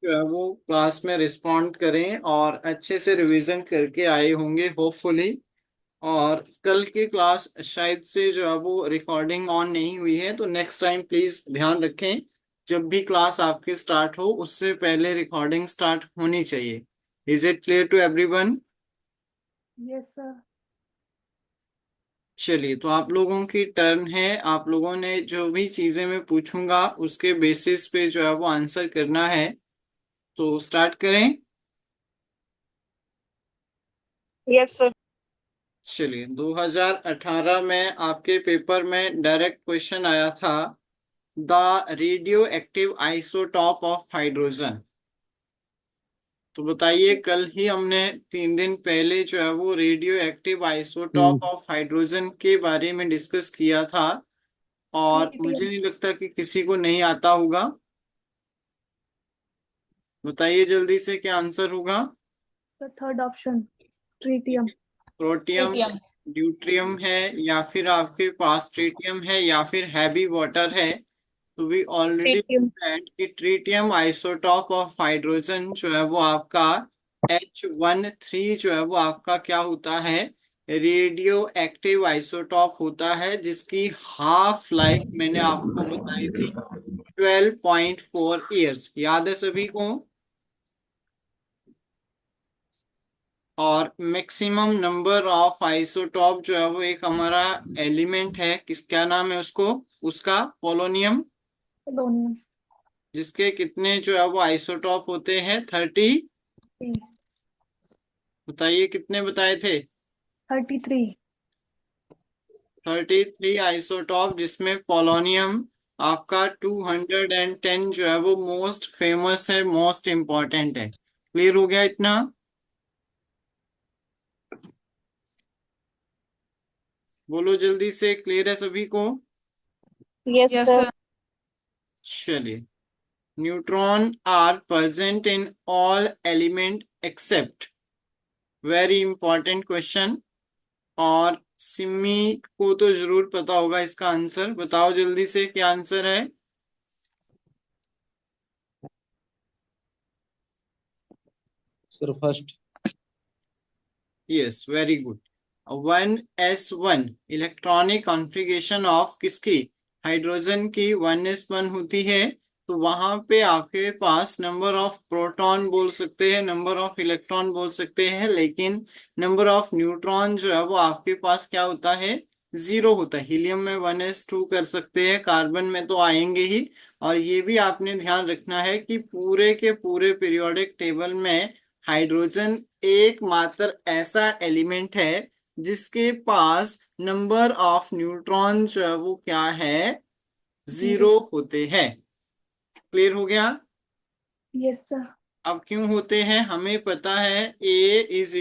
जो है वो क्लास में रिस्पॉन्ड करें और अच्छे से रिवीजन करके आए होंगे होपफुली। और कल की क्लास शायद से जो है वो रिकॉर्डिंग ऑन नहीं हुई है, तो नेक्स्ट टाइम प्लीज ध्यान रखें, जब भी क्लास आपकी स्टार्ट हो उससे पहले रिकॉर्डिंग स्टार्ट होनी चाहिए। Is it clear to everyone? Yes sir. चलिए, तो आप लोगों की टर्न है। आप लोगों ने जो भी चीजें मैं पूछूंगा उसके बेसिस पे जो है वो आंसर करना है। तो स्टार्ट करें। Yes sir. चलिए, 2018 में आपके पेपर में डायरेक्ट क्वेश्चन आया था, the radio active isotope of hydrogen. तो बताइए, कल ही हमने 3 दिन पहले जो है वो radio active isotope of hydrogen के बारे में डिस्कस किया था, और मुझे ट्रीटियम। नहीं लगता कि किसी को नहीं आता होगा। बताइए जल्दी से क्या आंसर होगा। The third option, tritium. Protium, tritium. Deuterium है, या फिर आपके पास ट्रीटियम है, या फिर हैवी वाटर है। तो वी ऑलरेडी ट्रीटियम। दैट कि ट्रीटियम आइसोटॉप ऑफ हाइड्रोजन जो है वो आपका H13 जो है वो आपका क्या होता है, रेडियो एक्टिव आइसोटॉप होता है, जिसकी हाफ लाइफ मैंने आपको बताई थी 12.4 ईयर्स। याद है सभी को? और मैक्सिमम नंबर ऑफ आइसोटॉप जो है वो एक हमारा एलिमेंट है, किस क्या नाम है उसको, उसका पोलोनियम, पोलोनियम। जिसके कितने जो है वो आइसोटॉप होते हैं 30। बताइए कितने बताए थे? 33। 33 आइसोटॉप, जिसमें पोलोनियम आपका 210 जो है वो मोस्ट फेमस है, मोस्ट इम्पोर्टेंट है। क्लियर हो गया इतना? बोलो जल्दी से, क्लियर है सभी को? Yes sir. चलिए, neutron are present in all element except, very important question. और सिमी को तो जरूर पता होगा इसका आंसर, बताओ जल्दी से क्या आंसर है। Sir first. Yes, very good. 1s1 electronic configuration of किसकी, हाइड्रोजन की 1s1 होती है। तो वहां पे आपके पास नंबर ऑफ प्रोटॉन बोल सकते हैं, नंबर ऑफ इलेक्ट्रॉन बोल सकते हैं, लेकिन नंबर ऑफ न्यूट्रॉन जो है वो आपके पास क्या होता है, 0 होता है। हीलियम में 1s2 कर सकते हैं, कार्बन में तो आएंगे ही। और ये भी आपने ध्यान रखना है कि पूरे के पूरे पीरियोडिक टेबल में हाइड्रोजन एकमात्र ऐसा एलिमेंट है जिसके पास नंबर ऑफ न्यूट्रॉन जो है वो क्या है, 0 होते हैं। क्लियर हो गया? Yes sir. अब क्यों होते हैं हमें पता है, A =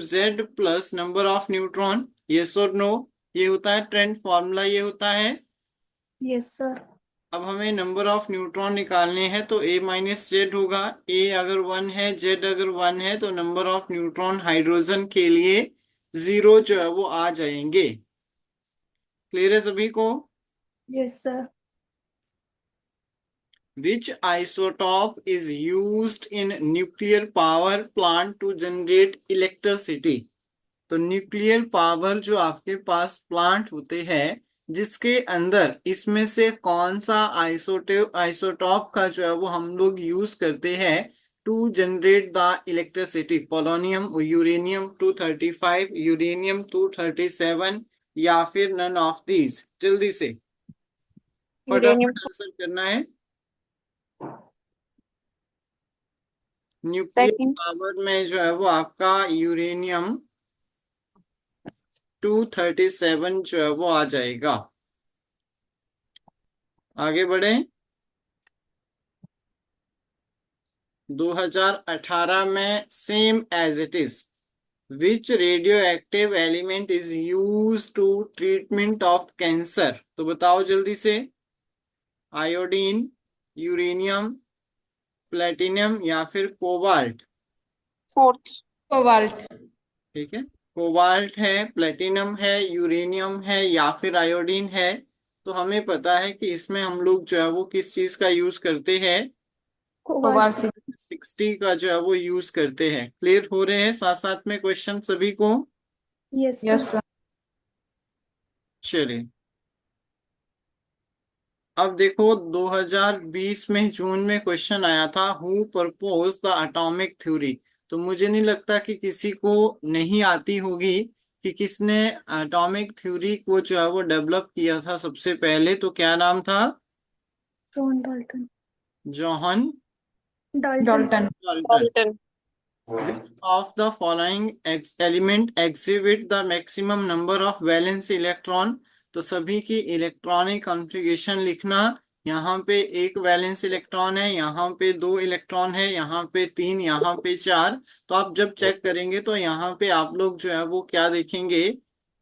Z plus number of neutron. Yes और नो? ये होता है ट्रेंड फॉर्मूला, ये होता है। Yes sir. अब हमें नंबर ऑफ न्यूट्रॉन निकालने हैं, तो A - Z होगा। A अगर 1 है, Z अगर 1 है, तो नंबर ऑफ न्यूट्रॉन हाइड्रोजन के लिए 0 जो है वो आ जाएंगे। क्लियर है सभी को? Yes sir. Which isotope is used in nuclear power plant to generate electricity? तो न्यूक्लियर पावर जो आपके पास प्लांट होते हैं, जिसके अंदर इसमें से कौन सा आइसोटॉप का जो है वो हम लोग यूज करते हैं to generate the electricity? Polonium, uranium 235, uranium 237, या फिर नन ऑफ दीज? जल्दी से यूरेनियम। फटाफट आंसर करना है। Nuclear second. पावर में जो है वो आपका यूरेनियम 237 जो है वो आ जाएगा। आगे बढ़े। 2018 में same as it is, which radio active element is use to treatment of cancer? तो बताओ जल्दी से। आयोडीन, यूरेनियम, प्लेटिनम, या फिर कोबाल्ट? फोर्थ। कोबाल्ट। ठीक है, कोबाल्ट है, प्लेटिनम है, यूरेनियम है, या फिर आयोडीन है। तो हमें पता है कि इसमें हम लोग जो है वो किस चीज का यूज करते हैं, Cobalt 60 का जो है वो यूज करते हैं। क्लियर हो रहे हैं साथ साथ में क्वेश्चन सभी को? Yes, Yes, sir. sir. चलिए, अब देखो 2020 में जून में क्वेश्चन आया था, who propose the atomic theory. तो मुझे नहीं लगता कि किसी को नहीं आती होगी कि किसने एटॉमिक थ्योरी को जो है वो डेवलप किया था सबसे पहले। तो क्या नाम था? John Dalton. John Dalton. Dalton. Dalton. Dalton. Which of the following element exhibit the maximum number of valence electron? तो सभी की इलेक्ट्रॉनिक कॉन्फ़िगरेशन लिखना। यहाँ पे एक वैलेंस इलेक्ट्रॉन है, यहाँ पे दो इलेक्ट्रॉन है, यहाँ पे तीन, यहाँ पे चार। तो आप जब चेक करेंगे तो यहाँ पे आप लोग जो है वो क्या देखेंगे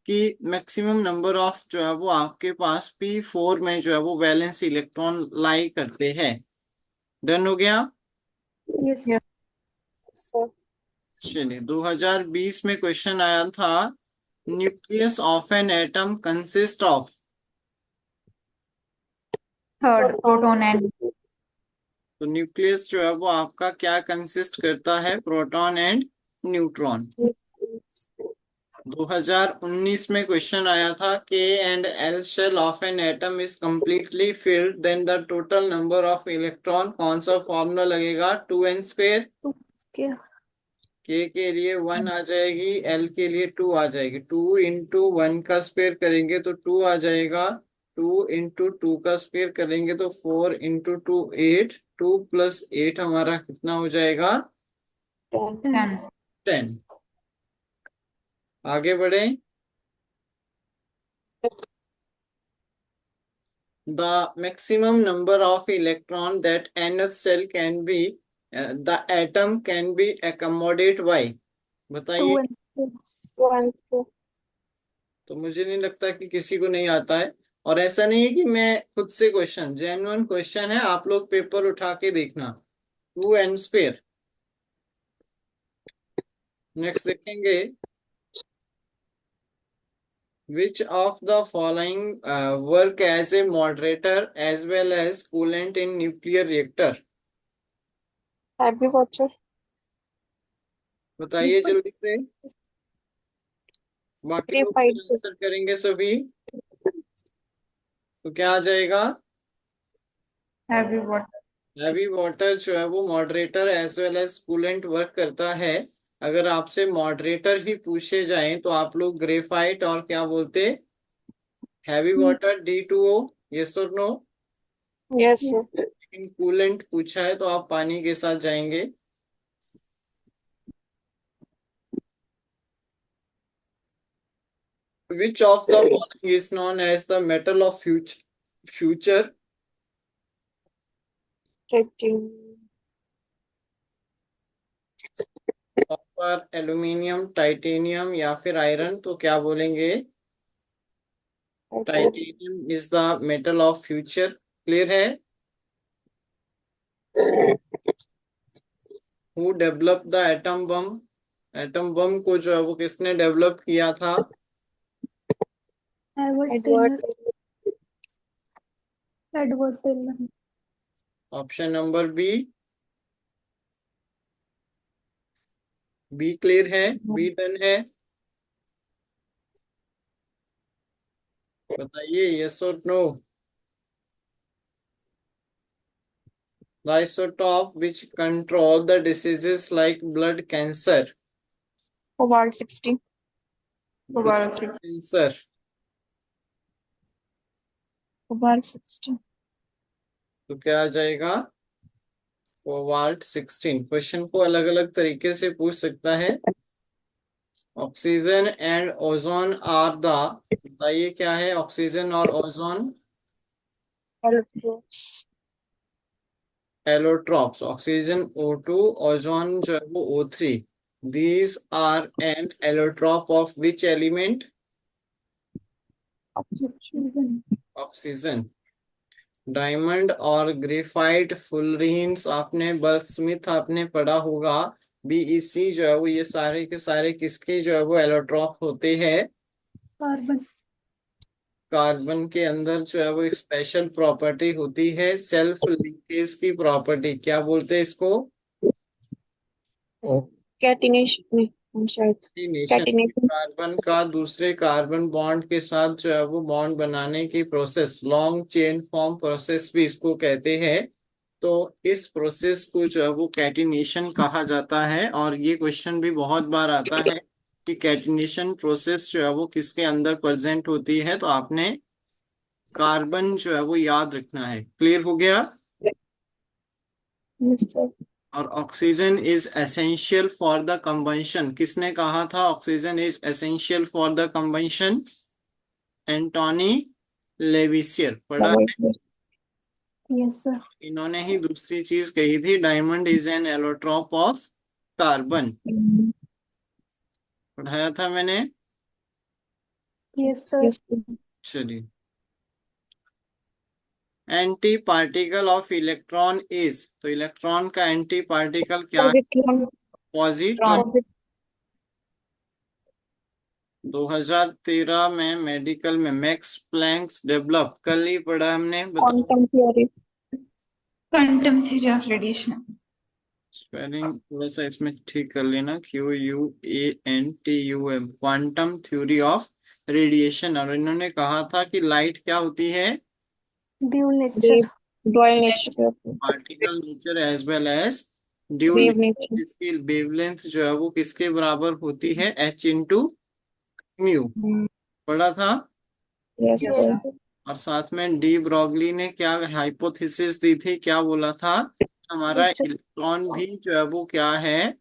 कि मैक्सिमम नंबर ऑफ जो है वो आपके पास P4 में जो है वो वैलेंस इलेक्ट्रॉन लाई करते हैं। डन हो गया? Yes. Yes. Sir. चलिए, 2020 में क्वेश्चन आया था, nucleus of an atom consist of. Third, proton and तो न्यूक्लियस जो है वो आपका क्या कंसिस्ट करता है? Proton and neutron. 2019 में क्वेश्चन आया था, K and L shell of an atom is completely filled then the total number of electron. कौन सा फॉर्मूला लगेगा? 2n²। Okay. के लिए 1 आ जाएगी, एल के लिए 2 आ जाएगी। 2 इंटू 1 का स्क्वायर करेंगे तो 2 आ जाएगा, 2 इंटू 2 का स्क्वायर करेंगे तो 4 इंटू 2 8, 2 प्लस 8 हमारा कितना हो जाएगा? 10. 10। आगे बढ़े। The maximum number of electron that nth cell can be the atom can be accommodated by। बताइए। 2 and 4. 1, 2. तो मुझे नहीं लगता कि किसी को नहीं आता है, और ऐसा नहीं है कि मैं खुद से क्वेश्चन, जेन्युइन क्वेश्चन है, आप लोग पेपर उठा के देखना। 2n²। नेक्स्ट देखेंगे, which of the following work as a moderator as well as coolant in nuclear reactor? Heavy water. बताइए जल्दी से, बाकी लोग Purified. आंसर करेंगे सभी। तो क्या आ जाएगा? Heavy water. हैवी वाटर जो है वो moderator as well as coolant work करता है। अगर आपसे मॉडरेटर ही पूछे जाएं तो आप लोग ग्रेफाइट और क्या बोलते? Heavy water D2O। यस और नो? Yes, sir. लेकिन कूलेंट पूछा है तो आप पानी के साथ जाएंगे। Which of the following is known as the metal of future? Tritium. Copper, aluminium, titanium या फिर आयरन? तो क्या बोलेंगे? Titanium is the metal of future. Clear है? Who develop the atom bomb? Atom bomb को जो है वो किसने डेवलप किया था? Edward Teller. Option number B. B clear है? बी डन है? बताइए यस और no. The isotope which control the diseases like blood cancer। Cobalt 60. Cobalt 6. Cancer. Cobalt 60. तो क्या आ जाएगा? कोबाल्ट 16। क्वेश्चन को अलग अलग तरीके से पूछ सकता है। Oxygen and ozone are the, बताइए क्या है ऑक्सीजन और ozone? Allotropes. Allotropes. Oxygen O2, ozone जो है वो O3। These are an allotrope of which element? Oxygen. Oxygen. Diamond और ग्रेफाइट फुलरीन्स आपने, बल्क स्मिथ आपने पढ़ा होगा। BEC जो है वो, ये सारे के सारे किसके जो है वो एलोट्रॉप होते हैं? Carbon. कार्बन के अंदर जो है वो एक स्पेशल प्रॉपर्टी होती है, सेल्फ लिंकेज की प्रॉपर्टी। क्या बोलते हैं इसको? Catenation. शायद नेशन। catenation. कार्बन का दूसरे कार्बन बॉन्ड के साथ जो है वो बॉन्ड बनाने की process, long chain form process भी इसको कहते हैं। तो इस प्रोसेस को जो है वो कैटिनेशन कहा जाता है। और ये क्वेश्चन भी बहुत बार आता है कि कैटिनेशन प्रोसेस जो है वो किसके अंदर प्रेजेंट होती है, तो आपने कार्बन जो है वो याद रखना है। क्लियर हो गया? Yes, sir. और oxygen is essential for the combustion, किसने कहा था oxygen is essential for the combustion? Antoine Lavoisier, पढ़ा है? Yes, sir. इन्होंने ही दूसरी चीज कही थी, diamond is an allotrope of carbon, पढ़ाया था मैंने। Yes, sir. Yes, sir. चलिए, anti particle of electron is, तो इलेक्ट्रॉन का एंटी पार्टिकल क्या है? Positron. पॉजिट्रॉन। Electron. 2013 में मेडिकल में मैक्स प्लैंक्स डेवलप, कल ही पढ़ा हमने, बताओ। Quantum theory. Quantum theory of radiation. Spelling थोड़ा सा इसमें ठीक कर लेना, QUANTUM, quantum theory of radiation. और इन्होंने कहा था कि लाइट क्या होती है? Dual nature. Dual nature. Particle nature as well as dual. Wave nature. इसकी वेवलेंथ जो है वो किसके बराबर होती है? H/μ, पढ़ा था। Yes, Yes, sir. sir. और साथ में डी ब्रॉगली ने क्या हाइपोथेसिस दी थी, क्या बोला था? हमारा Nature. इलेक्ट्रॉन भी जो है वो क्या है?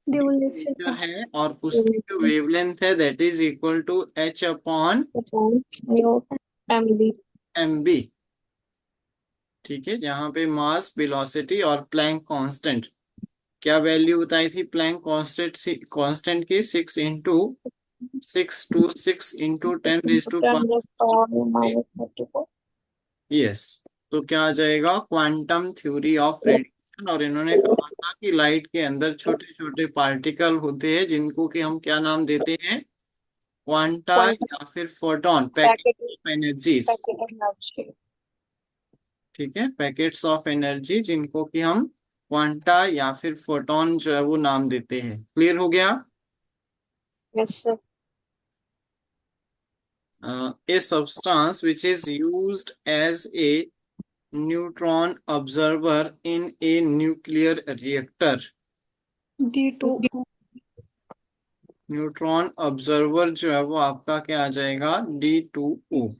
Dual nature नेचर का. है, और उसकी जो वेवलेंथ है that is equal to H/mb। Upon mu MB. ठीक है, यहाँ पे मास, वेलोसिटी और प्लैंक कांस्टेंट, क्या वैल्यू बताई थी प्लैंक कांस्टेंट की? 6 × 10⁻²⁰ यस। तो क्या आ जाएगा? Quantum theory of radiation. और इन्होंने कहा था कि लाइट के अंदर छोटे छोटे पार्टिकल होते हैं जिनको कि हम क्या नाम देते हैं? क्वांटा या फिर photon, packet Packet. Of energies. Packet of energy. ठीक है, पैकेट्स ऑफ एनर्जी जिनको कि हम क्वांटा या फिर फोटोन जो है वो नाम देते हैं। क्लियर हो गया? Yes, sir. A substance which is used as a neutron observer in a nuclear reactor, D2. Neutron observer जो है वो आपका क्या आ जाएगा? D2O।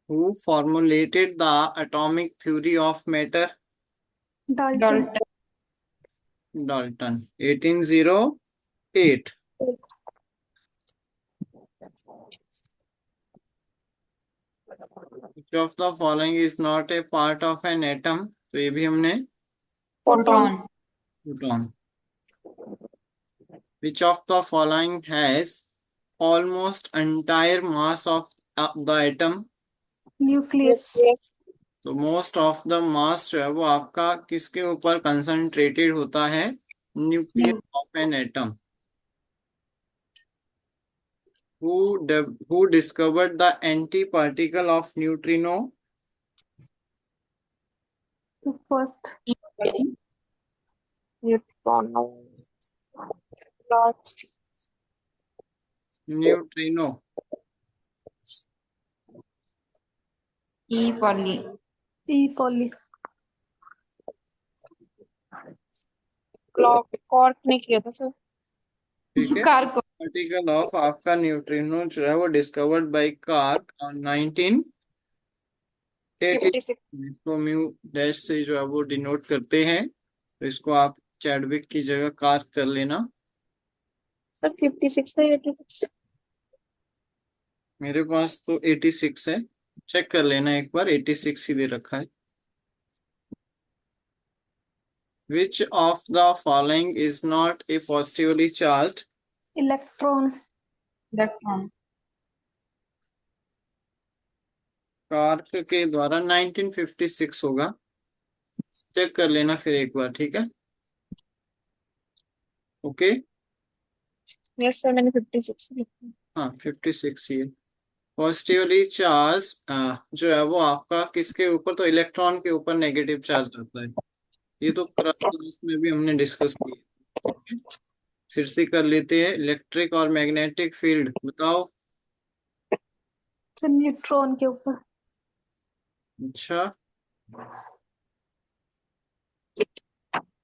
Who formulated the atomic theory of matter? Dalton. Dalton. Dalton, 1808। Which of the following is not a part of an atom? तो ये भी हमने, Photon. Proton. Which of the following has almost entire mass of the atom? Nucleus. तो most of the mass जो है वो आपका किसके ऊपर कंसंट्रेटेड होता है? Nucleus of an atom. Who discovered the anti-particle of neutrino? The first. Neutron. Large. Neutrino, E. Pauli. E. Pauli. Clock. Cork ने किया था सर. ठीक है। Cargo. पार्टिकल ऑफ आपका न्यूट्रिनो जो है वो डिस्कवर्ड बाय कार्क ऑन 1980। 56. इसको म्यू डैश से जो है वो डिनोट करते हैं, तो इसको आप चैडविक की जगह कार्क कर लेना। सर 56 है 86. मेरे पास तो 86 है, चेक कर लेना एक बार, 86 ही दे रखा है। Which of the following is not a positively charged? Electron. Electron. Cork के द्वारा 1956 होगा, चेक कर लेना फिर एक बार, ठीक है। Okay, Yes, sir. मैंने 56 लिखा। हाँ 56 ये पॉजिटिवली चार्ज जो है वो आपका किसके ऊपर, तो इलेक्ट्रॉन के ऊपर नेगेटिव चार्ज रहता है। ये तो क्लास में भी हमने डिस्कस किया। ठीक है, फिर से कर लेते हैं। इलेक्ट्रिक और मैग्नेटिक फील्ड बताओ। तो न्यूट्रॉन के ऊपर। अच्छा,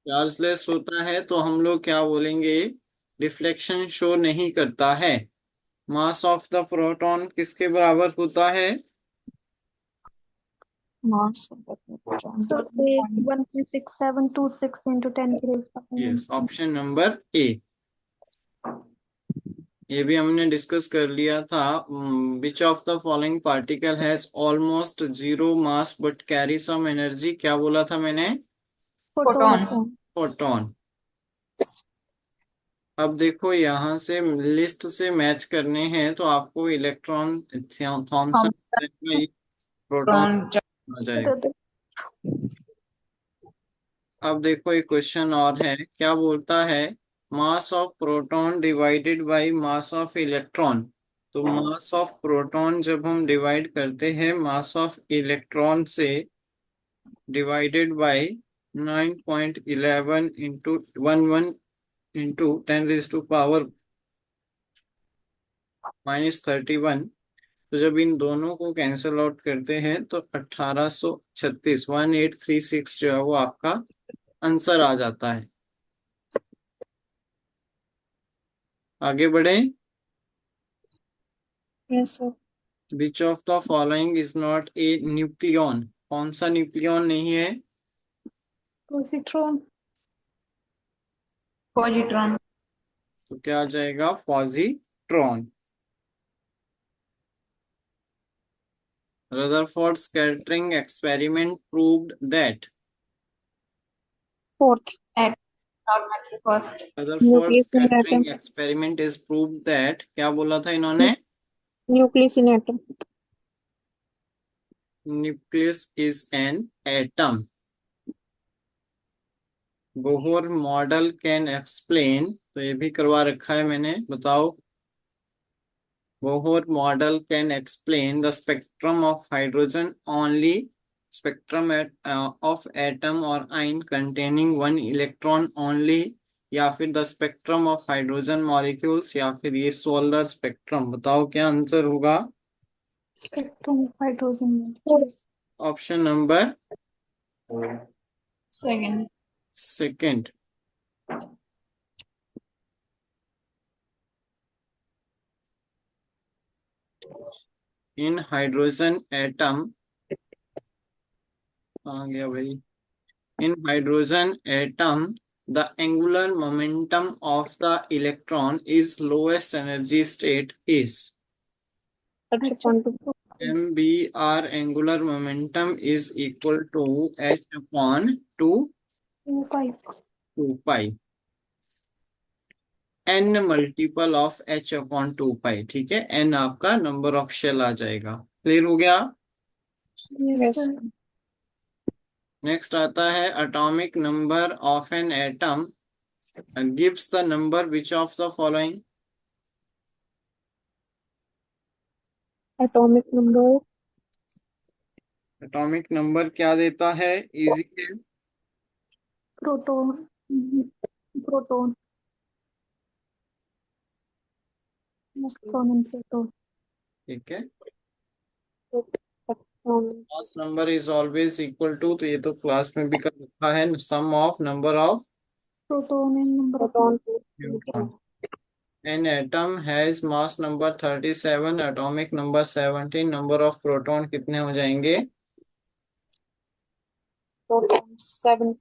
चार्जलेस होता है तो हम लोग क्या बोलेंगे, रिफ्लेक्शन शो नहीं करता है। मास ऑफ द प्रोटॉन किसके बराबर होता है? Mass of the proton. तो 1.6726 into 10 की raise power yes, 9. Option number A. ये भी हमने डिस्कस कर लिया था। Which of the following particle has almost zero mass but carry some energy, क्या बोला था मैंने? Photon. Photon. फोटॉन। अब देखो यहाँ से लिस्ट से मैच करने हैं तो आपको इलेक्ट्रॉन थॉमसन प्रोटॉन Neutron. आ जाएगा। अब देखो एक क्वेश्चन और है, क्या बोलता है, mass of proton divided by mass of electron. तो मास ऑफ प्रोटॉन जब हम डिवाइड करते हैं मास ऑफ इलेक्ट्रॉन से, डिवाइडेड बाय 9.11 इंटू 11 इंटू 10⁻⁻³ -31। तो जब इन दोनों को कैंसिल आउट करते हैं तो 1836 1836 जो है वो आपका आंसर आ जाता है। आगे बढ़े। Yes, sir. Which of the following is not a nucleon, कौन सा न्यूक्लियन नहीं है? Positron. Positron. तो क्या आ जाएगा? Positron. Rutherford scattering experiment proved that. Fourth. At not matter first. Rutherford Nucleus in atom. Scattering experiment is proved that, क्या बोला था इन्होंने? Nucleus in atom. Nucleus is an atom. Bohr model can explain, तो ये भी करवा रखा है मैंने, बताओ। Bohr model can explain the spectrum of hydrogen only, spectrum of atom और आइन कंटेनिंग वन इलेक्ट्रॉन ओनली, या फिर the spectrum of hydrogen molecules, या फिर ये सोलर स्पेक्ट्रम। बताओ क्या आंसर होगा? Spectrum of hydrogen molecules. Option number Second. Second. In hydrogen atom, आ गया भाई। In hydrogen atom, the angular momentum of the electron is lowest energy state is H/2. MBR. Angular momentum is equal to H upon 2 pi. pi. N multiple of H upon 2 पाई। ठीक है, N आपका number of shell आ जाएगा। Clear हो गया? Yes, Yes. sir. Next आता है atomic number of an atom gives the number which of the following. Atomic number. Atomic number क्या देता है? इजी है। Proton. Proton. Neutron and proton. ठीक है, Um, mass number is always equal to, तो ये तो क्लास में भी कर रखा है, sum of number of Proton and number of proton. Neutron. An atom has mass number 37, atomic number 17, number of proton कितने हो जाएंगे? Proton. 7.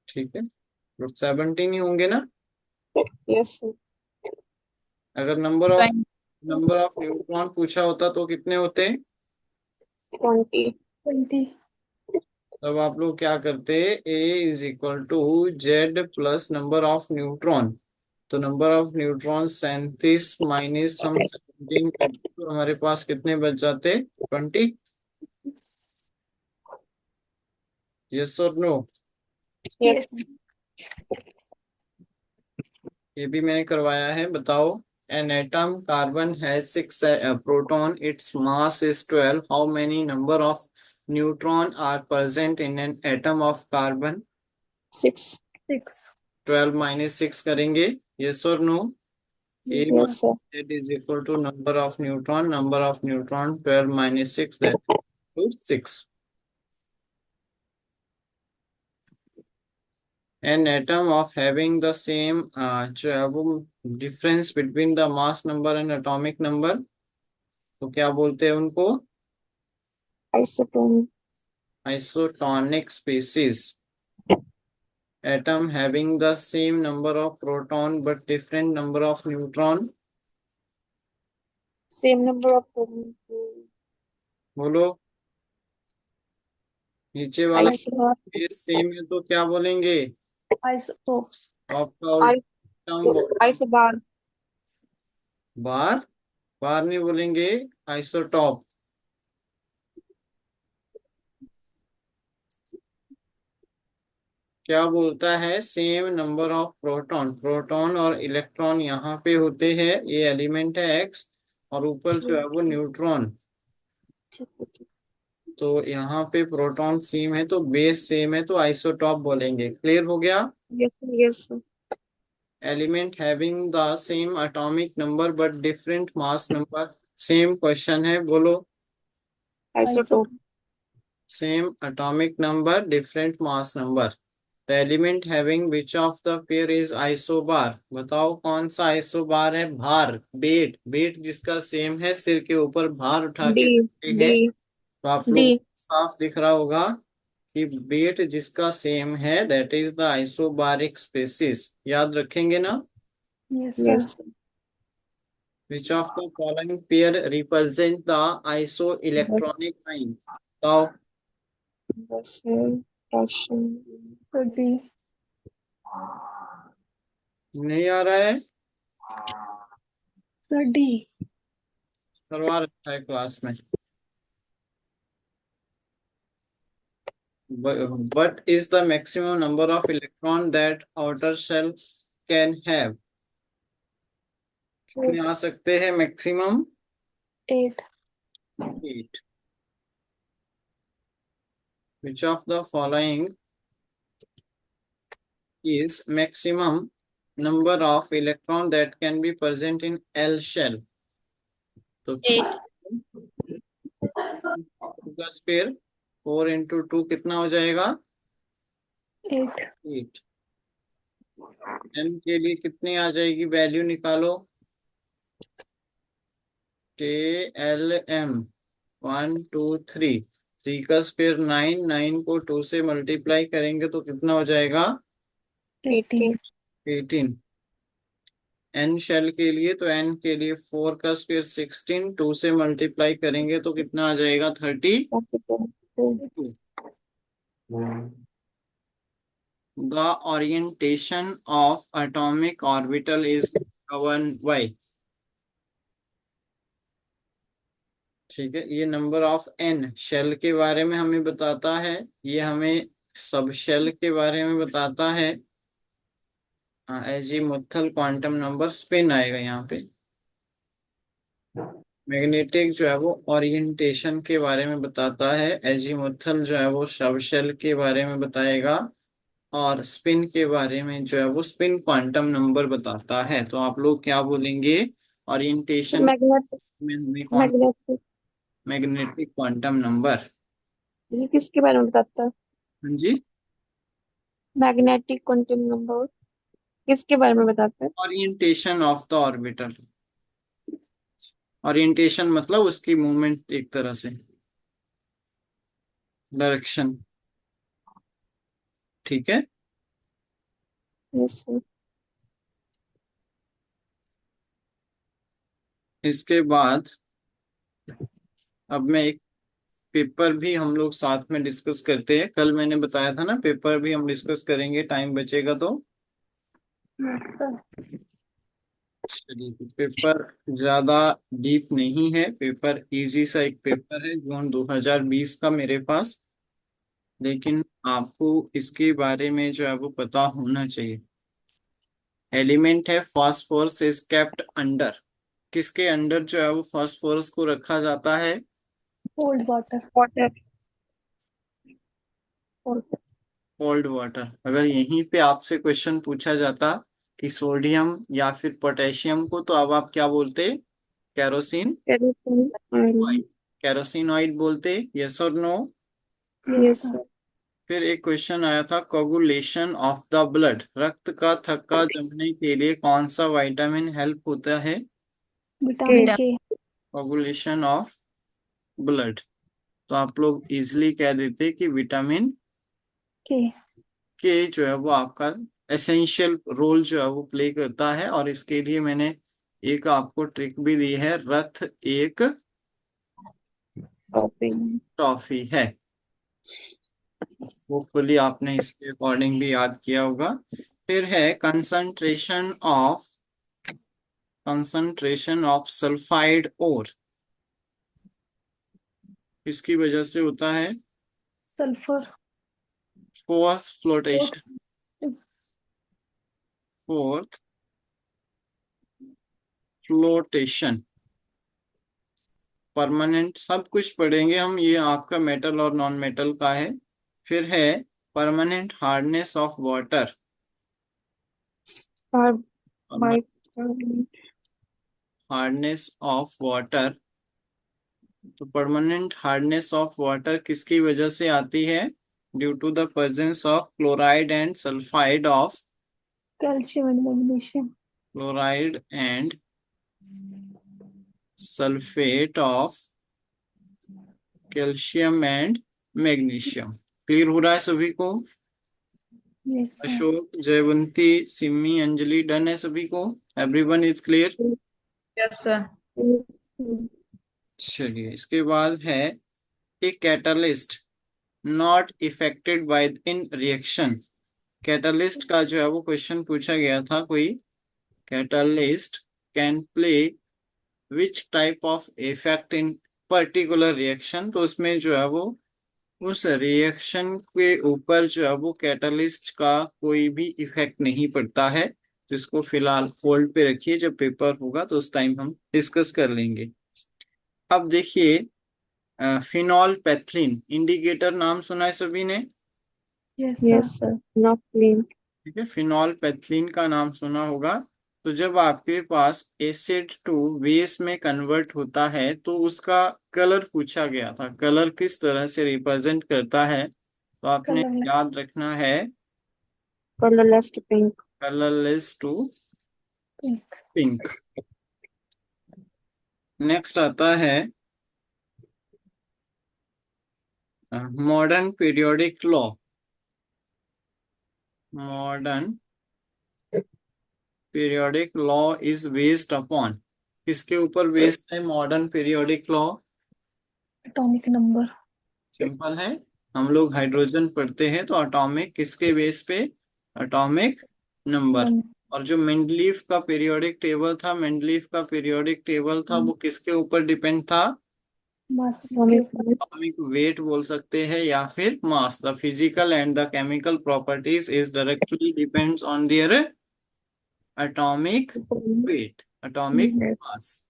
ठीक है, 17 ही होंगे ना। Yes, sir. अगर नंबर ऑफ न्यूट्रॉन पूछा होता तो कितने होते? 20. 20. तब आप लोग क्या करते? A is equal to Z plus number of neutron. तो नंबर ऑफ न्यूट्रॉन 37 माइनस हम 17 करते तो हमारे पास कितने बच जाते? 20। यस और नो? Yes. Yes. ये भी मैंने करवाया है, बताओ। An atom carbon has 6 proton, it's mass is 12, how many number of neutron are present in an atom of carbon? 6. 6. 12 minus 6 करेंगे, यस और no? A Yes, Yes, sir. minus Z is equal to number of neutron 12 minus 6, that is equal to 6. An atom of having the same जो है वो difference between the mass number and atomic number, तो क्या बोलते हैं उनको? Isotonic. Isotonic species. Atom having the same number of proton but different number of neutron, Same number of protons. बोलो। नीचे वाला Isobar. सेम है तो क्या बोलेंगे? isotopes. आपका उल्टा टर्म Isobar. बार, बार नहीं बोलेंगे, आइसोटॉप। क्या बोलता है? Same number of proton, proton और इलेक्ट्रॉन यहाँ पे होते हैं, ये एलिमेंट है एक्स, और ऊपर जो है वो न्यूट्रॉन। तो यहाँ पे प्रोटॉन सेम है तो बेस सेम है तो आइसोटॉप बोलेंगे। क्लियर हो गया? Yes, yes, sir. Element having the same atomic number but different mass number, same question है, बोलो। Isotope. Same atomic number different mass number. The element having which of the pair is isobar? बताओ कौन सा isobar है? भार, wait, wait जिसका same है, सिर के ऊपर भार उठा के D. रखते हैं। D. तो आप लोग D. साफ दिख रहा होगा कि वेट जिसका सेम है that is the isobaric species. याद रखेंगे ना? Yes, sir. Yes. Which of the following pair represent the isoelectronic line? बताओ। Yes, Russian. So D. नहीं आ रहा है? So D. करवा रखा है क्लास में। What is the maximum number of electron that outer shell can have? कितने आ सकते हैं maximum? 8. 8. Which of the following is maximum number of electron that can be present in L shell? तो 8. का square 4 into 2 कितना हो जाएगा? 8. 8. n के लिए कितनी आ जाएगी वैल्यू? निकालो। KLM 1 2 3, 3 का स्क्वायर 9, 9 को 2 से मल्टीप्लाई करेंगे तो कितना हो जाएगा? 18. 18. n शेल के लिए, तो n के लिए 4 का स्क्वायर 16, 2 से मल्टीप्लाई करेंगे तो कितना आ जाएगा? 32. The orientation of atomic orbital is governed by, ठीक है, ये नंबर ऑफ n शेल के बारे में हमें बताता है, ये हमें सब शेल के बारे में बताता है। एजीमुथल क्वांटम नंबर स्पिन आएगा यहाँ पे। मैग्नेटिक जो है वो ओरिएंटेशन के बारे में बताता है, एजीमुथल जो है वो सब शेल के बारे में बताएगा, और स्पिन के बारे में जो है वो स्पिन क्वांटम नंबर बताता है। तो आप लोग क्या बोलेंगे? Orientation Magnetic. में हमें कौन? Magnetic. Magnetic quantum number. ये किसके बारे में बताता है? हाँ जी, मैग्नेटिक क्वांटम नंबर किसके बारे में बताता है? Orientation of the orbital. Orientation मतलब उसकी मूवमेंट, एक तरह से डायरेक्शन, ठीक है। Yes, sir. इसके बाद अब मैं एक पेपर भी हम लोग साथ में डिस्कस करते हैं। कल मैंने बताया था ना पेपर भी हम डिस्कस करेंगे, टाइम बचेगा तो। Yes, sir. चलिए, तो पेपर ज्यादा डीप नहीं है, पेपर इजी सा एक पेपर है जून 2020 का मेरे पास। लेकिन आपको इसके बारे में जो है वो पता होना चाहिए। एलिमेंट है फास्फोरस इज केप्ट अंडर, किसके अंडर जो है वो फास्फोरस को रखा जाता है? Cold water. Water. Cold water. अगर यहीं पे आपसे क्वेश्चन पूछा जाता कि सोडियम या फिर पोटेशियम को, तो अब आप क्या बोलते? Kerosene kerosene oil. Oil. Kerosene oil बोलते, यस और नो? Yes sir. सर। फिर एक क्वेश्चन आया था, कोगुलेशन ऑफ द ब्लड, रक्त का थक्का जमने के लिए कौन सा विटामिन हेल्प होता है? विटामिन के। Coagulation of blood. तो आप लोग इजिली कह देते कि विटामिन के। के जो है वो आपका एसेंशियल रोल जो है वो प्ले करता है। और इसके लिए मैंने एक आपको ट्रिक भी दी है, रथ एक कॉफी। टॉफी है। होपफुली आपने इसके अकॉर्डिंग भी याद किया होगा। फिर है कंसंट्रेशन ऑफ सल्फाइड और, किसकी वजह से होता है? Sulphur. Fourth flotation. Fourth flotation. Permanent सब कुछ पढ़ेंगे हम, ये आपका मेटल और नॉन मेटल का है। फिर है permanent hardness of water. Bicarbonate. Hardness of water. तो परमानेंट हार्डनेस ऑफ वाटर किसकी वजह से आती है? Due to the presence of chloride and sulphide of, calcium and magnesium. Chloride and sulphate of calcium and magnesium. Clear हो रहा है सभी को? Yes sir. Ashok, Jayavanti, Simi, Anjali, done है सभी को? Everyone is clear? Yes, sir. चलिए, इसके बाद है a catalyst not affected by in reaction. Catalyst का जो है वो क्वेश्चन पूछा गया था कोई। Catalyst can play which type of effect in particular reaction. तो उसमें जो है वो उस रिएक्शन के ऊपर जो है वो कैटलिस्ट का कोई भी इफेक्ट नहीं पड़ता है। तो इसको फिलहाल होल्ड पे रखिए, जब पेपर होगा तो उस टाइम हम डिस्कस कर लेंगे। अब देखिए, फिनॉल पैथिलीन इंडिकेटर नाम सुना है सभी ने? Yes yes sir. Sir. Not clean. ठीक है, फिनॉल पैथिलीन का नाम सुना होगा। तो जब आपके पास एसिड टू बेस में कन्वर्ट होता है तो उसका कलर पूछा गया था, कलर किस तरह से रिप्रेजेंट करता है? तो आपने कलर। याद रखना है, colourless pink. Colourless to pink. Pink. Next आता है modern periodic law. Modern periodic law is based upon, किसके ऊपर बेस्ड है modern periodic law? Atomic number. Simple है, हम लोग हाइड्रोजन पढ़ते हैं तो एटॉमिक किसके बेस पे? Atomic number. और जो मेंडलीफ का पीरियोडिक टेबल था, मेंडलीफ का पीरियोडिक टेबल था वो किसके ऊपर डिपेंड था? मास के ऊपर। एटॉमिक वेट बोल सकते हैं या फिर mass. The physical and the chemical properties is directly depends on their atomic weight, atomic mass.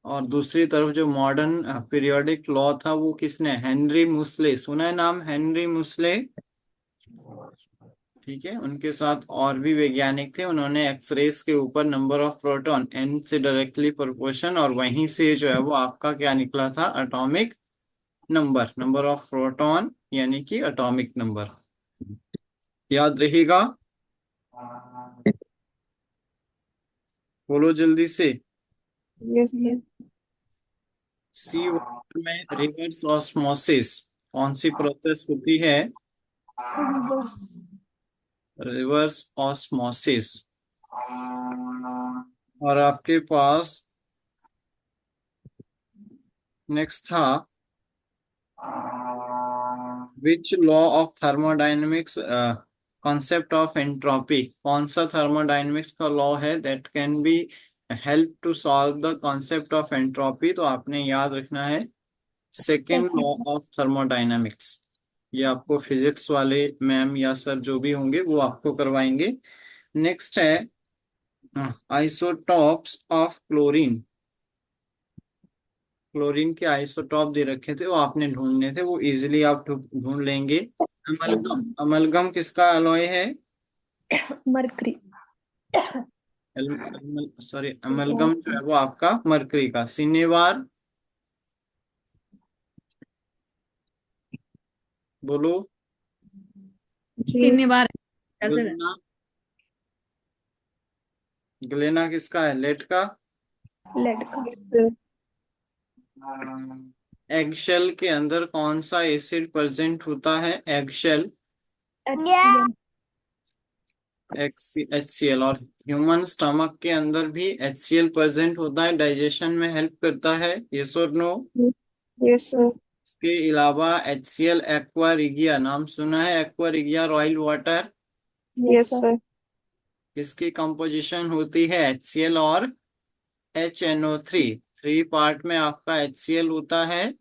और दूसरी तरफ जो मॉडर्न पीरियोडिक लॉ था वो किसने? हेनरी मुस्ले, सुना है नाम हेनरी मुस्ले? ठीक है, उनके साथ और भी वैज्ञानिक थे, उन्होंने एक्सरेस के ऊपर नंबर ऑफ प्रोटॉन एन से डायरेक्टली प्रोपोर्शन, और वहीं से जो है वो आपका क्या निकला था? Atomic number, number of proton यानी कि एटॉमिक नंबर। याद रहेगा? बोलो जल्दी से। Yes sir. सी वाटर में रिवर्स ऑस्मोसिस कौन सी प्रोसेस होती है? रिवर्स। Reverse osmosis. और आपके पास नेक्स्ट था which law of thermodynamics concept of entropy, कौन सा थर्मोडायनेमिक्स का लॉ है that can be help to solve the concept of entropy? तो आपने याद रखना है सेकेंड लॉ ऑफ थर्मोडायनेमिक्स। ये आपको फिजिक्स वाले मैम या सर जो भी होंगे वो आपको करवाएंगे। नेक्स्ट है आइसोटॉप्स ऑफ क्लोरीन। क्लोरीन के आइसोटॉप दे रखे थे, वो आपने ढूंढने थे, वो इजीली आप ढूंढ लेंगे। अमलगम, अमलगम किसका अलॉय है? मरकरी। सॉरी, अमलगम जो है वो आपका मरकरी का। सिनेवार, बोलो। जी। सिनेबार कैसे? ग्लेना, ग्लेना किसका है? लेड का। लेड का। एगशेल के अंदर कौन सा एसिड प्रेजेंट होता है? Eggshell, HCl। HCl। और ह्यूमन स्टमक के अंदर भी HCl प्रेजेंट होता है, डाइजेशन में हेल्प करता है। यस और नो? Yes sir. इसके अलावा HCl एक्वा रिगिया, नाम सुना है? Aqua Rigia royal water, yes sir. इसकी कंपोजिशन होती है HCl और HNO3। थ्री पार्ट में आपका HCl होता है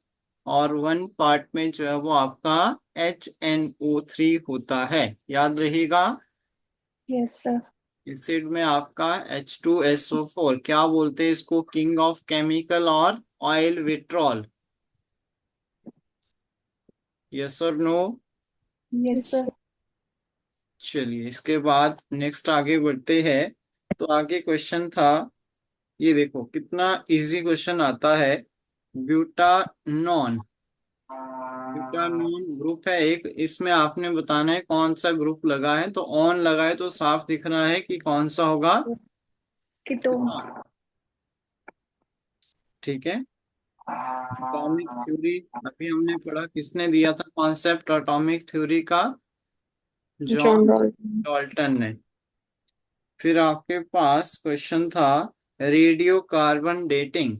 और वन पार्ट में जो है वो आपका HNO3 होता है, याद रहेगा। Yes sir. एसिड में आपका H2SO4, क्या बोलते हैं इसको? किंग ऑफ केमिकल और ऑयल विट्रॉल। यस और नो? Yes sir. चलिए इसके बाद नेक्स्ट आगे बढ़ते हैं। तो आगे क्वेश्चन था, ये देखो कितना इजी क्वेश्चन आता है। ब्यूटानॉन, ब्यूटानॉन ग्रुप है एक, इसमें आपने बताना है कौन सा ग्रुप लगा है। तो ऑन लगा है तो साफ दिख रहा है कि कौन सा होगा। कीटोन। ठीक है। एटॉमिक थ्योरी अभी हमने पढ़ा, किसने दिया था कॉन्सेप्ट एटॉमिक थ्योरी का? John John Dalton. डाल्टन ने। फिर आपके पास क्वेश्चन था radio carbon dating.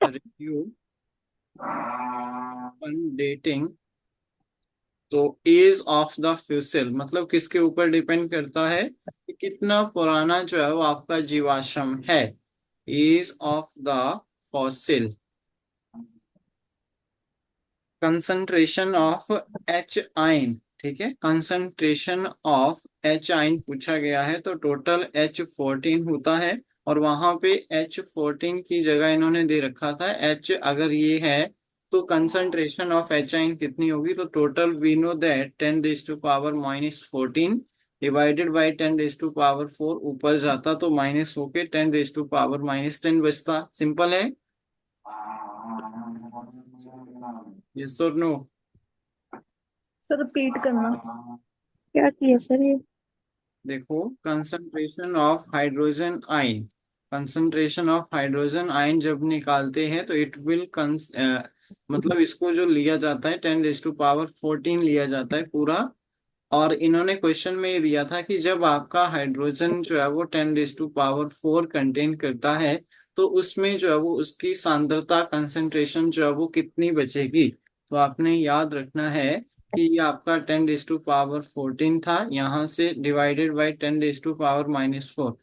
Radio carbon dating, तो एज ऑफ द फ्यूसिल मतलब किसके ऊपर डिपेंड करता है कि कितना पुराना जो है वो आपका जीवाश्म है। Age of the fossil. Concentration of H ion, ठीक है, कंसंट्रेशन ऑफ एच आइन पूछा गया है, तो टोटल H14 होता है। और वहां पे H14 की जगह इन्होंने दे रखा था H, अगर ये है तो कंसंट्रेशन ऑफ एच आइन कितनी होगी? तो total we know that 10⁻⁻14 divided by 10⁻⁴ ऊपर जाता तो माइनस होके 10⁻⁻10 बचता। सिंपल है। यस और नो? सर रिपीट करना। क्या किया सर ये? देखो concentration of hydrogen ion, concentration of hydrogen ion जब निकालते हैं तो इट विल मतलब इसको जो लिया जाता है 10⁻14 लिया जाता है पूरा। और इन्होंने क्वेश्चन में ये दिया था कि जब आपका हाइड्रोजन जो है वो 10⁻4 कंटेन करता है तो उसमें जो है वो उसकी सांद्रता कंसंट्रेशन जो है वो कितनी बचेगी। तो आपने याद रखना है कि ये आपका 10⁻14 था, यहाँ से डिवाइडेड बाई 10⁻⁻4,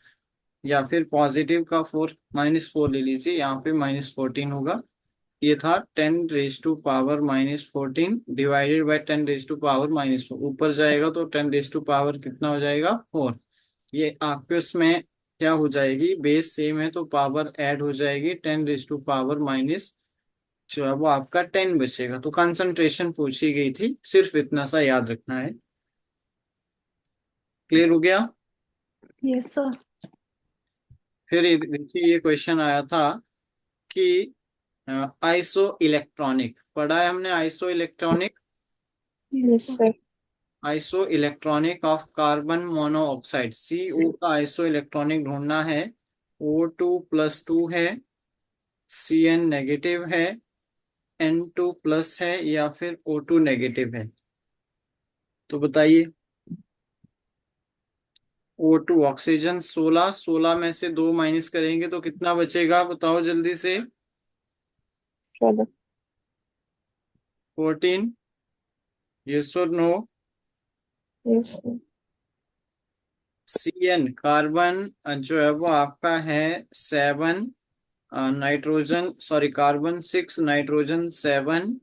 या फिर पॉजिटिव का 4 -4 ले लीजिए, यहाँ पे -14 होगा। ये था 10⁻⁻14 डिवाइडेड बाई 10⁻⁻4, ऊपर जाएगा तो 10 कितना हो जाएगा? 4। ये आपके उसमें क्या हो जाएगी, बेस सेम है तो पावर ऐड हो जाएगी, 10⁻⁻, जो है वो आपका 10 बचेगा। तो कंसंट्रेशन पूछी गई थी, सिर्फ इतना सा याद रखना है। क्लियर हो गया? Yes sir. फिर देखिए ये क्वेश्चन आया था कि आइसो इलेक्ट्रॉनिक, पढ़ा है हमने iso electronic. Yes sir. Iso electronic of carbon monoxide, CO का आइसो इलेक्ट्रॉनिक ढूंढना है। O2+2 है, CN नेगेटिव है, N2+ है, या फिर O2 नेगेटिव है। तो बताइए। O2 ऑक्सीजन 16, 16 में से 2 माइनस करेंगे तो कितना बचेगा? बताओ जल्दी से। 14। 14। यस और no? Yes sir. CN carbon जो है वो आपका है 7, नाइट्रोजन सॉरी कार्बन 6, नाइट्रोजन 7,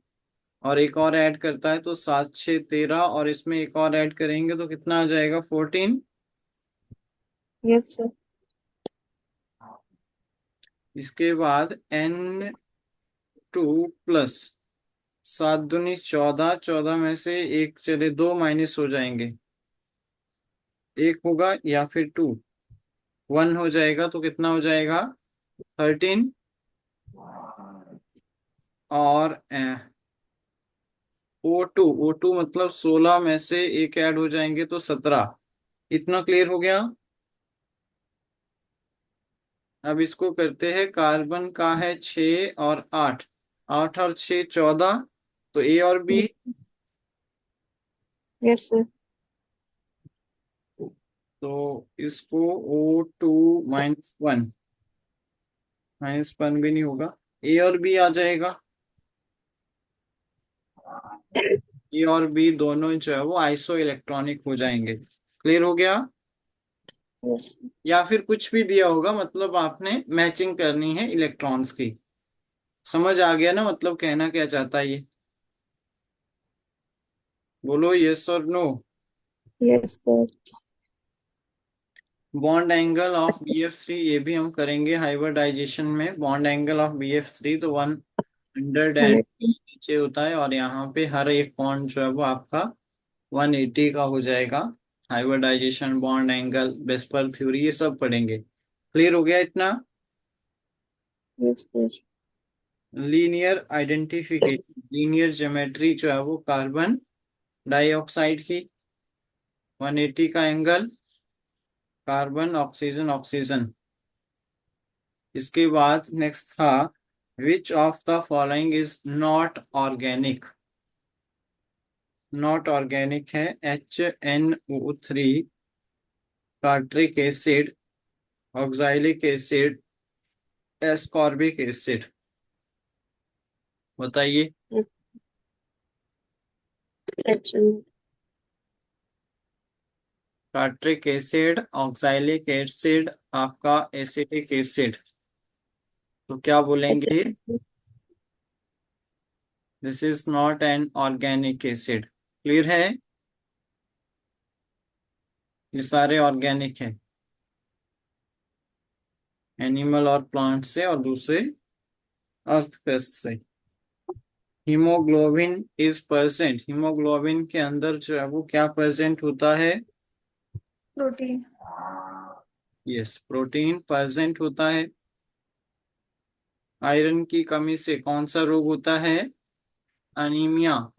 और एक और ऐड करता है तो 7 6 13, और इसमें एक और ऐड करेंगे तो कितना आ जाएगा 14। Yes sir. इसके बाद N2 प्लस 7 दूनी 14, 14 में से एक चले, दो माइनस हो जाएंगे, एक होगा या फिर टू, 1 हो जाएगा तो कितना हो जाएगा 13। और O2 मतलब 16 में से एक ऐड हो जाएंगे तो 17। इतना क्लियर हो गया। अब इसको करते हैं, कार्बन का है 6 और 8, 8 और 6 14, तो ए और बी। Yes sir. तो इसको O2 -1, -1 भी नहीं होगा, ए और बी आ जाएगा। ए और बी दोनों जो है वो आइसो इलेक्ट्रॉनिक हो जाएंगे। क्लियर हो गया। यस या फिर कुछ भी दिया होगा, मतलब आपने मैचिंग करनी है इलेक्ट्रॉन्स की। समझ आ गया ना, मतलब कहना क्या चाहता है ये, बोलो यस और no. Yes sir. Bond angle of BF3, ये भी हम करेंगे हाइब्रिडाइजेशन में। बॉन्ड एंगल ऑफ BF3 तो 100 नीचे होता है, और यहाँ पे हर एक बॉन्ड जो है वो आपका 180 का हो जाएगा। हाइब्रिडाइजेशन, बॉन्ड एंगल, बेस्पर थ्योरी, ये सब पढ़ेंगे। क्लियर हो गया इतना। Yes sir. Linear identification, linear geometry जो है वो कार्बन डाइऑक्साइड की 180 का एंगल, कार्बन ऑक्सीजन ऑक्सीजन। इसके बाद नेक्स्ट था, which of the following is not organic. Not organic है HNO3, tartaric acid, oxalic acid, ascorbic acid. बताइए। टार्ट्रिक एसिड, ऑक्सैलिक एसिड, आपका एसिटिक एसिड, तो क्या बोलेंगे, this is not an organic acid. Clear है, ये सारे ऑर्गेनिक है, एनिमल और प्लांट से, और दूसरे अर्थ क्रस्ट से। हीमोग्लोबिन इज प्रेजेंट, हीमोग्लोबिन के अंदर जो है वो क्या प्रेजेंट होता है, प्रोटीन। यस, प्रोटीन प्रेजेंट होता है। आयरन की कमी से कौन सा रोग होता है, अनीमिया।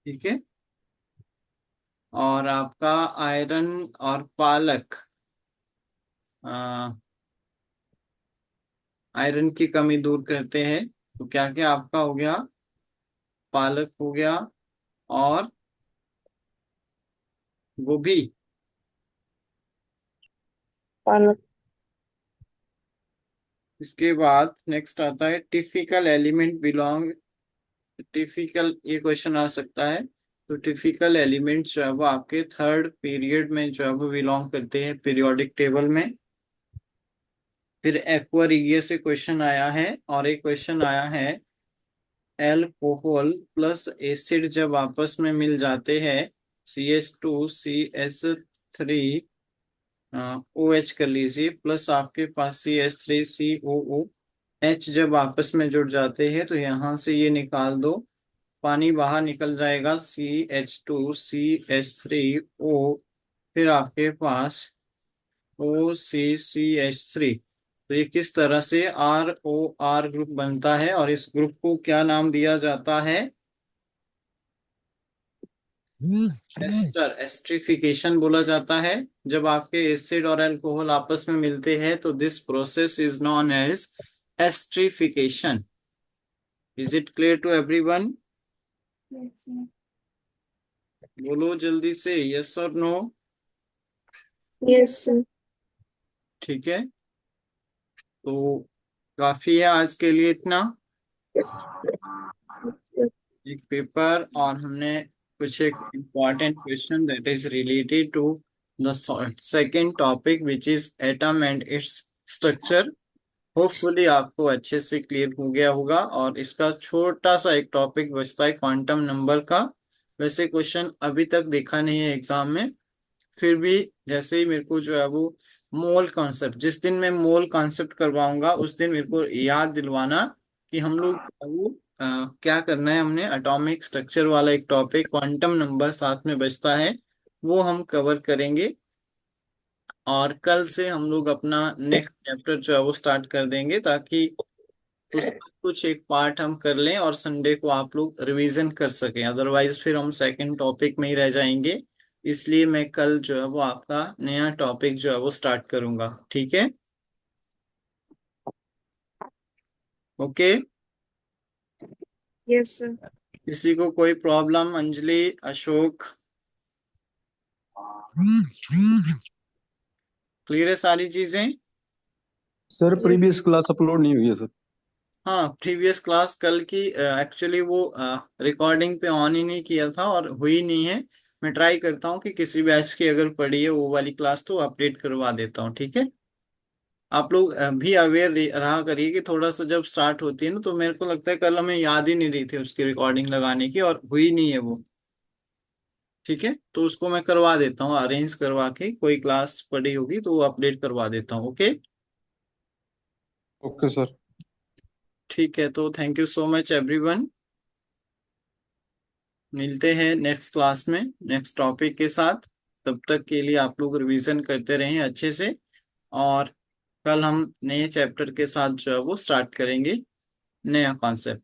ठीक है। और आपका आयरन और पालक, आयरन की कमी दूर करते हैं, तो क्या क्या आपका हो गया, पालक हो गया, और गोभी। पालक। इसके बाद नेक्स्ट आता है टिपिकल एलिमेंट बिलोंग, टिपिकल, ये क्वेश्चन आ सकता है। तो टिपिकल एलिमेंट जो है वो आपके थर्ड पीरियड में जो है वो बिलोंग करते हैं पीरियोडिक टेबल में। फिर एक्वा से क्वेश्चन आया है, और एक क्वेश्चन आया है, एल्कोहल प्लस एसिड जब आपस में मिल जाते हैं, CH2CH3, OH कर लीजिए, प्लस आपके पास CH3COOH जब आपस में जुड़ जाते हैं, तो यहाँ से ये निकाल दो, पानी बाहर निकल जाएगा, CH2CH3O, फिर आपके पास OCCH3। तो ये किस तरह से ROR ग्रुप बनता है, और इस ग्रुप को क्या नाम दिया जाता है, एस्टर, एस्ट्रिफिकेशन बोला जाता है। जब आपके एसिड और अल्कोहल आपस में मिलते हैं तो this process is known as esterification. Is it clear to everyone, yes बोलो जल्दी से यस और नो। यस ठीक है, तो काफी है आज के लिए इतना, एक पेपर, और हमने कुछ एक important question that is related to the second topic which is atom and its structure. Hopefully आपको अच्छे से क्लियर हो गया होगा। और इसका छोटा सा एक टॉपिक बचता है क्वांटम नंबर का। वैसे क्वेश्चन अभी तक देखा नहीं है एग्जाम में, फिर भी जैसे ही मेरे को जो है वो मोल कॉन्सेप्ट, जिस दिन मैं मोल कॉन्सेप्ट करवाऊंगा उस दिन मेरे को याद दिलवाना कि हम लोग वो क्या करना है। हमने एटॉमिक स्ट्रक्चर वाला एक टॉपिक क्वांटम नंबर साथ में बचता है, वो हम कवर करेंगे। और कल से हम लोग अपना नेक्स्ट चैप्टर जो है वो स्टार्ट कर देंगे, ताकि उसका कुछ एक पार्ट हम कर लें और संडे को आप लोग रिवीजन कर सकें। अदरवाइज फिर हम सेकंड टॉपिक में ही रह जाएंगे। इसलिए मैं कल जो है वो आपका नया टॉपिक जो है वो स्टार्ट करूंगा, ठीक है? ओके। Yes sir. किसी को कोई प्रॉब्लम? अंजलि, अशोक, क्लियर है सारी चीजें? Sir yes. Previous class upload नहीं हुई है सर। हाँ, प्रीवियस क्लास कल की एक्चुअली वो रिकॉर्डिंग पे ऑन ही नहीं किया था और हुई नहीं है। मैं ट्राई करता हूँ कि किसी बैच की अगर पड़ी है वो वाली क्लास तो अपडेट करवा देता हूँ, ठीक है? आप लोग भी अवेयर रहा करिए कि थोड़ा सा जब स्टार्ट होती है ना, तो मेरे को लगता है कल हमें याद ही नहीं रही थी उसकी रिकॉर्डिंग लगाने की, और हुई नहीं है वो। ठीक है, तो उसको मैं करवा देता हूँ, अरेंज करवा के कोई क्लास पड़ी होगी तो वो अपडेट करवा देता हूँ। Okay, okay sir. ठीक है, तो thank you so much everyone. मिलते हैं नेक्स्ट क्लास में नेक्स्ट टॉपिक के साथ। तब तक के लिए आप लोग रिवीजन करते रहें अच्छे से। और कल हम नए चैप्टर के साथ जो है वो स्टार्ट करेंगे, नया कॉन्सेप्ट।